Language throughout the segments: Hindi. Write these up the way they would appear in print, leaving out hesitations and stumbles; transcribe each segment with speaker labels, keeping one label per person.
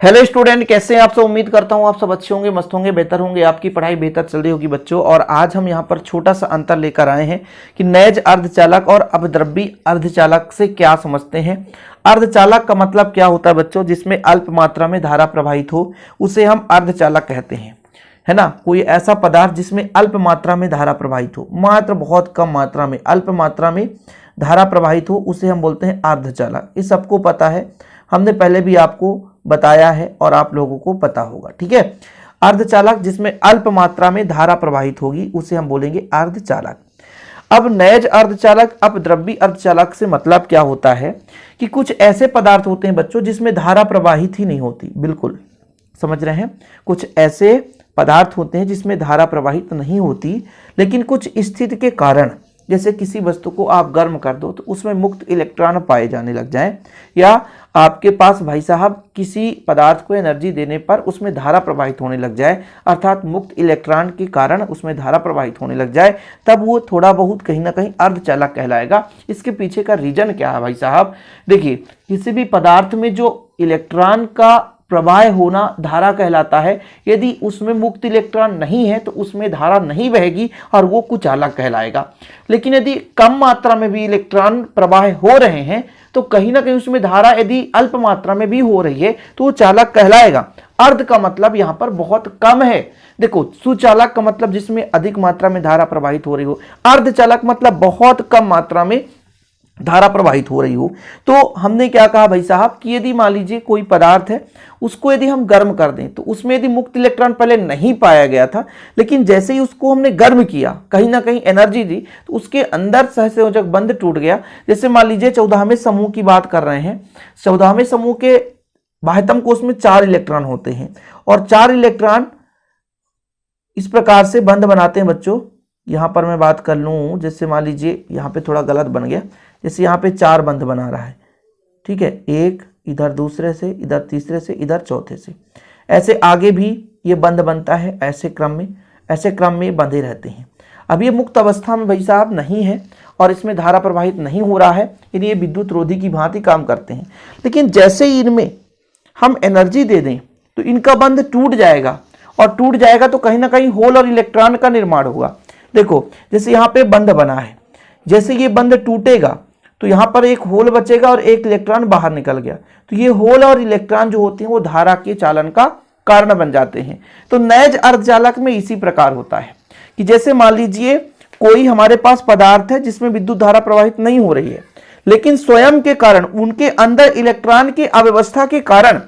Speaker 1: हेलो स्टूडेंट, कैसे हैं आप सब। उम्मीद करता हूं आप सब अच्छे होंगे, मस्त होंगे, बेहतर होंगे, आपकी पढ़ाई बेहतर चल रही होगी बच्चों। और आज हम यहां पर छोटा सा अंतर लेकर आए हैं कि नैज अर्धचालक और अपद्रव्यी अर्धचालक से क्या समझते हैं। अर्धचालक का मतलब क्या होता है बच्चों, जिसमें अल्प मात्रा में धारा प्रवाहित हो उसे हम अर्धचालक कहते हैं, है ना। कोई ऐसा पदार्थ जिसमें अल्प मात्रा में धारा प्रवाहित हो, मात्र बहुत कम मात्रा में, अल्प मात्रा में धारा प्रवाहित हो, उसे हम बोलते हैं अर्धचालक। ये सबको पता है, हमने पहले भी आपको बताया है और आप लोगों को पता होगा, ठीक है। अर्धचालक जिसमें अल्प मात्रा में धारा प्रवाहित होगी उसे हम बोलेंगे अर्धचालक। अब नैज अर्धचालक अपद्रव्यी अर्धचालक से मतलब क्या होता है कि कुछ ऐसे पदार्थ होते हैं बच्चों जिसमें धारा प्रवाहित ही नहीं होती। बिल्कुल समझ रहे हैं, कुछ ऐसे पदार्थ होते हैं जिसमें धारा प्रवाहित नहीं होती, लेकिन कुछ स्थिति के कारण, जैसे किसी वस्तु को आप गर्म कर दो तो उसमें मुक्त इलेक्ट्रॉन पाए जाने लग जाएं, या आपके पास भाई साहब किसी पदार्थ को एनर्जी देने पर उसमें धारा प्रवाहित होने लग जाए, अर्थात मुक्त इलेक्ट्रॉन के कारण उसमें धारा प्रवाहित होने लग जाए, तब वो थोड़ा बहुत कहीं ना कहीं अर्धचालक कहलाएगा। इसके पीछे का रीजन क्या है भाई साहब, देखिए किसी भी पदार्थ में जो इलेक्ट्रॉन का प्रवाह होना धारा कहलाता है। यदि उसमें मुक्त इलेक्ट्रॉन नहीं है तो उसमें धारा नहीं बहेगी और वो कुचालक कहलाएगा। लेकिन यदि कम मात्रा में भी इलेक्ट्रॉन प्रवाह हो रहे हैं तो कहीं ना कहीं उसमें धारा यदि अल्प मात्रा में भी हो रही है तो वो चालक कहलाएगा। अर्ध का मतलब यहां पर बहुत कम है। देखो, सुचालक का मतलब जिसमें अधिक मात्रा में धारा प्रवाहित हो रही हो, अर्धचालक मतलब बहुत कम मात्रा में धारा प्रवाहित हो रही हो। तो हमने क्या कहा भाई साहब कि यदि मान लीजिए कोई पदार्थ है, उसको यदि हम गर्म कर दें तो उसमें यदि मुक्त इलेक्ट्रॉन पहले नहीं पाया गया था, लेकिन जैसे ही उसको हमने गर्म किया, कहीं ना कहीं एनर्जी दी, तो उसके अंदर सहसंयोजक बंध टूट गया। जैसे मान लीजिए 14वें समूह की बात कर रहे हैं, 14वें समूह के बाह्यतम कोश में 4 इलेक्ट्रॉन होते हैं और 4 इलेक्ट्रॉन इस प्रकार से बंध बनाते हैं बच्चों। यहां पर मैं बात कर लूं, जैसे मान लीजिए यहां पे थोड़ा गलत बन गया, जैसे यहाँ पे 4 बंध बना रहा है, ठीक है, एक इधर दूसरे से, इधर तीसरे से, इधर चौथे से, ऐसे आगे भी ये बंध बनता है, ऐसे क्रम में बंधे रहते हैं। अब ये मुक्त अवस्था में भाई साहब नहीं है और इसमें धारा प्रवाहित नहीं हो रहा है, यानी ये विद्युत रोधी की भांति काम करते हैं। लेकिन जैसे ही इनमें हम एनर्जी दे दें तो इनका बंध टूट जाएगा, और टूट जाएगा तो कहीं ना कहीं होल और इलेक्ट्रॉन का निर्माण होगा। देखो जैसे यहाँ पे बंध बना है, जैसे ये बंध टूटेगा तो यहां पर एक होल बचेगा और एक इलेक्ट्रॉन बाहर निकल गया, तो ये होल और इलेक्ट्रॉन जो होते हैं वो धारा के चालन का कारण बन जाते हैं। तो नैज अर्धचालक में इसी प्रकार होता है कि जैसे मान लीजिए कोई हमारे पास पदार्थ है जिसमें विद्युत धारा प्रवाहित नहीं हो रही है, लेकिन स्वयं के कारण, उनके अंदर इलेक्ट्रॉन की अव्यवस्था के कारण,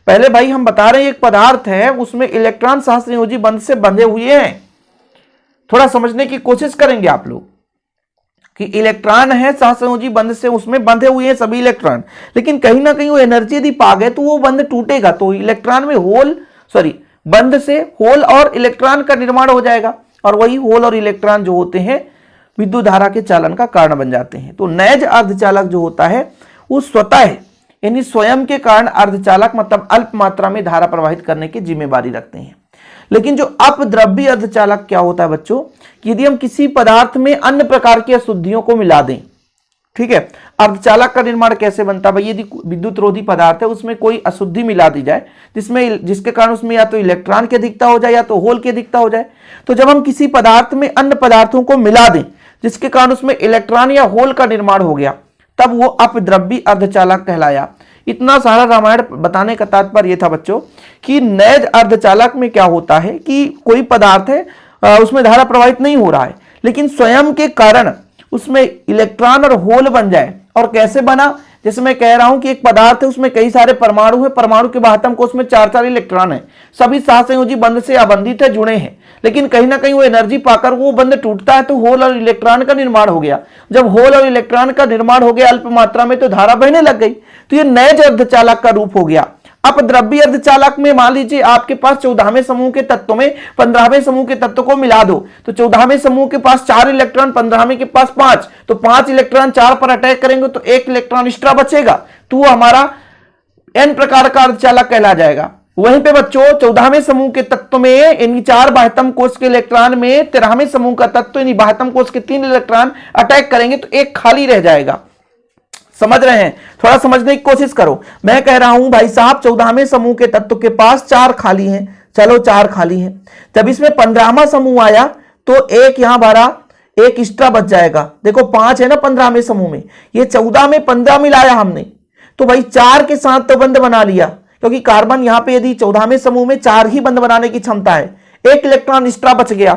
Speaker 1: पहले भाई हम बता रहे हैं एक पदार्थ है उसमें इलेक्ट्रॉन सहसंयोजी बंध से बंधे हुए हैं। थोड़ा समझने की कोशिश करेंगे आप लोग कि इलेक्ट्रॉन है सहसंयोजी बंध से, उसमें बंधे हुए हैं सभी इलेक्ट्रॉन, लेकिन कहीं ना कहीं वो एनर्जी यदि पा गए तो वो बंध टूटेगा, तो इलेक्ट्रॉन में बंध से होल और इलेक्ट्रॉन का निर्माण हो जाएगा, और वही होल और इलेक्ट्रॉन जो होते हैं विद्युत धारा के चालन का कारण बन जाते हैं। तो नैज अर्धचालक जो होता है वो स्वतः यानी स्वयं के कारण अर्धचालक मतलब अल्प मात्रा में धारा प्रवाहित करने की जिम्मेदारी रखते हैं। लेकिन जो अपद्रव्यी अर्धचालक क्या होता है बच्चों, कि यदि हम किसी पदार्थ में अन्य प्रकार की अशुद्धियों को मिला दें, ठीक है। अर्धचालक का निर्माण कैसे बनता है भाई, यदि विद्युत रोधी पदार्थ है उसमें कोई अशुद्धि मिला दी जाए जिसके कारण उसमें या तो इलेक्ट्रॉन की अधिकता हो जाए या तो होल की अधिकता हो जाए, तो जब हम किसी पदार्थ में अन्य पदार्थों को मिला दें जिसके कारण उसमें इलेक्ट्रॉन या होल का निर्माण हो गया, तब वो अपद्रव्यी अर्धचालक कहलाया। इतना सारा रामायण बताने का तात्पर्य यह था बच्चों कि नैज अर्धचालक में क्या होता है कि कोई पदार्थ है उसमें धारा प्रवाहित नहीं हो रहा है, लेकिन स्वयं के कारण उसमें इलेक्ट्रॉन और होल बन जाए। और कैसे बना, जैसे मैं कह रहा हूं कि एक पदार्थ है उसमें कई सारे परमाणु है, परमाणु के बाह्यतम कोश में 4 इलेक्ट्रॉन है, सभी सहसंयोजी बंध से आबंधित है, जुड़े हैं, लेकिन कहीं ना कहीं वो एनर्जी पाकर वो बंध टूटता है तो होल और इलेक्ट्रॉन का निर्माण हो गया। जब होल और इलेक्ट्रॉन का निर्माण हो गया अल्प मात्रा में तो धारा बहने लग गई, तो ये नैज अर्धचालक का रूप हो गया। अपद्रव्यी अर्धचालक में मान लीजिए आपके पास 14वें समूह के तत्व में 15वें समूह के तत्व को मिला दो, तो 14वें समूह के पास 4 इलेक्ट्रॉन, 15वें के पास 5, तो 5 इलेक्ट्रॉन 4 पर अटैक करेंगे तो 1 इलेक्ट्रॉन एक्स्ट्रा बचेगा, तो वो हमारा n प्रकार का अर्धचालक कहला जाएगा। वहीं पे बच्चों 14वें समूह के तत्व में यानी 4 बाह्यतम कोश के इलेक्ट्रॉन में 13वें समूह का तत्व यानी बाह्यतम कोश के 3 इलेक्ट्रॉन अटैक करेंगे तो 1 खाली रह जाएगा। समझ रहे हैं? थोड़ा समझने की कोशिश करो। मैं कह रहा हूं भाई साहब 14वें समूह के तत्व के पास 4 खाली हैं, चलो 4 खाली हैं। जब इसमें 15वां समूह आया तो एक यहां भरा, एक एक्स्ट्रा बच जाएगा। देखो 5 है ना 15वें समूह में, ये 14 में 15 मिलाया हमने, तो भाई 4 के साथ तो बंध बना लिया, क्योंकि कार्बन यहां पे यदि 14वें समूह में 4 ही बंध बनाने की क्षमता है, एक इलेक्ट्रॉन एक्स्ट्रा बच गया,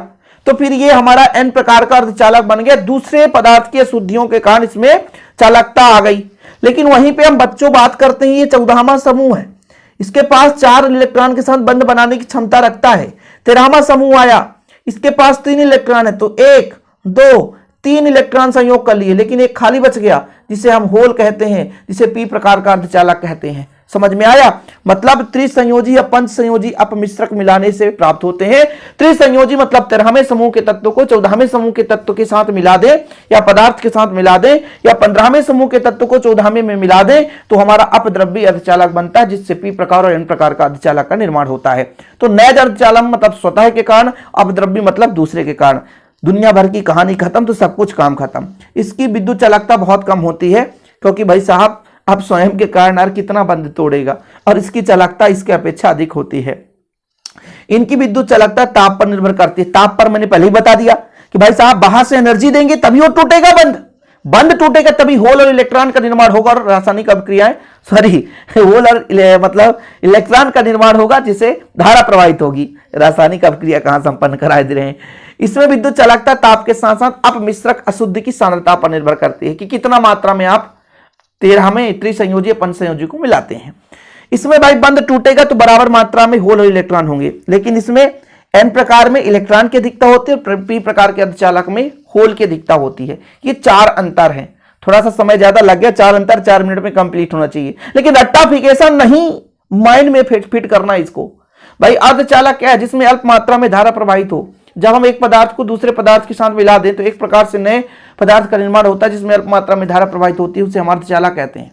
Speaker 1: तो फिर ये हमारा n प्रकार का अर्धचालक बन गया। दूसरे पदार्थ की अशुद्धियों के कारण इसमें चालकता आ गई। लेकिन वहीं पे हम बच्चों बात करते हैं, ये 14वां समूह है, इसके पास 4 इलेक्ट्रॉन के साथ बंध बनाने की क्षमता रखता है। 13वां समूह आया, इसके पास 3 इलेक्ट्रॉन है, तो 1 2 3 इलेक्ट्रॉन संयोग कर लिए, लेकिन एक खाली बच गया जिसे हम होल कहते हैं, जिसे p प्रकार का अर्धचालक कहते हैं। समझ में आया? मतलब त्रिसंयोजी या पंचसंयोजी अपमिश्रक मिलाने से प्राप्त होते हैं। त्रिसंयोजी मतलब 13वें समूह के तत्व को 14वें समूह के तत्व के साथ मिला दें, या पदार्थ के साथ मिला दें, या 15वें समूह के तत्व को 14वें में मिला दें, तो हमारा अपद्रव्यी अर्धचालक बनता है, जिससे p प्रकार और n प्रकार का अर्धचालक का निर्माण होता है। तो नैज अर्धचालक मतलब स्वतः के कारण, अपद्रव्यी मतलब दूसरे के कारण। दुनिया भर की कहानी खत्म तो सब कुछ काम खत्म। इसकी विद्युत चालकता बहुत कम होती है, क्योंकि भाई साहब आप स्वयं के कारण यार कितना बंध तोड़ेगा, और इसकी चालकता इसके अपेक्षा अधिक होती है। इनकी विद्युत चालकता ताप पर निर्भर करती है। ताप पर मैंने पहले ही बता दिया कि भाई साहब बाहर से एनर्जी देंगे तभी वो टूटेगा, बंध टूटेगा तभी होल और इलेक्ट्रॉन का निर्माण होगा, और रासायनिक अभिक्रियाएं होल और मतलब इलेक्ट्रॉन का निर्माण होगा, जिसे धारा प्रवाहित होगी। रासायनिक अभिक्रिया कहां संपन्न कराए दे रहे हैं। इसमें विद्युत चालकता ताप के साथ साथ अपमिश्रक अशुद्धि की सांद्रता पर निर्भर करती है कि कितना मात्रा में आप 13वें त्रिसंयोजी पंचसंयोजी को मिलाते हैं। इसमें भाई बंध टूटेगा तो बराबर मात्रा में होल और इलेक्ट्रॉन होंगे, लेकिन इसमें n प्रकार में इलेक्ट्रॉन की अधिकता होती है और p प्रकार के अर्धचालक में होल की अधिकता होती है। ये 4 अंतर है। थोड़ा सा समय ज्यादा लग गया, 4 अंतर 4 मिनट में कंप्लीट होना चाहिए, लेकिन रट्टाफिकेशन नहीं, माइंड में फिट करना इसको। भाई अर्धचालक क्या है? जिसमें अल्प मात्रा में धारा प्रवाहित हो। जब हम एक पदार्थ को दूसरे पदार्थ के साथ मिला दें तो एक प्रकार से नए पदार्थ का निर्माण होता है, जिसमें अल्प मात्रा में धारा प्रवाहित होती है, उसे हम अर्धचालक कहते हैं।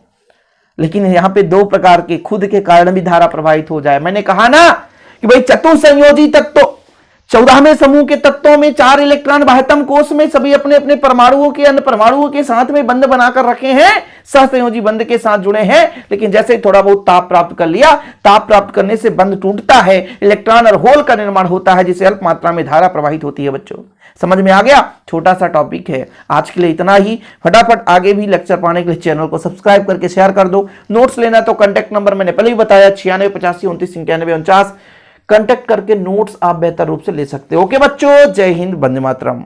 Speaker 1: लेकिन यहाँ पे 2 प्रकार के खुद के कारण भी धारा प्रवाहित हो जाए। मैंने कहा ना कि भाई चतुसंयोजी तत्व 14वें समूह के तत्वों में 4 इलेक्ट्रॉन बाह्यतम कोश में सभी अपने अपने परमाणुओं के अन्य परमाणुओं के साथ में बंध बनाकर रखे हैं, सहसंयोजी बंध के साथ जुड़े हैं। लेकिन जैसे ही थोड़ा बहुत ताप प्राप्त कर लिया, ताप प्राप्त करने से बंध टूटता है, इलेक्ट्रॉन और होल का निर्माण होता है, जिससे अल्प मात्रा में धारा प्रवाहित होती है। बच्चों समझ में आ गया? छोटा सा टॉपिक है, आज के लिए इतना ही। फटाफट आगे भी लेक्चर पाने के लिए चैनल को सब्सक्राइब करके शेयर कर दो। नोट्स लेना तो कांटेक्ट नंबर मैंने पहले ही बताया 96 85 29 91 49, कांटेक्ट करके नोट्स आप बेहतर रूप से ले सकते हो। ओके बच्चों, जय हिंद, वंदे मातरम।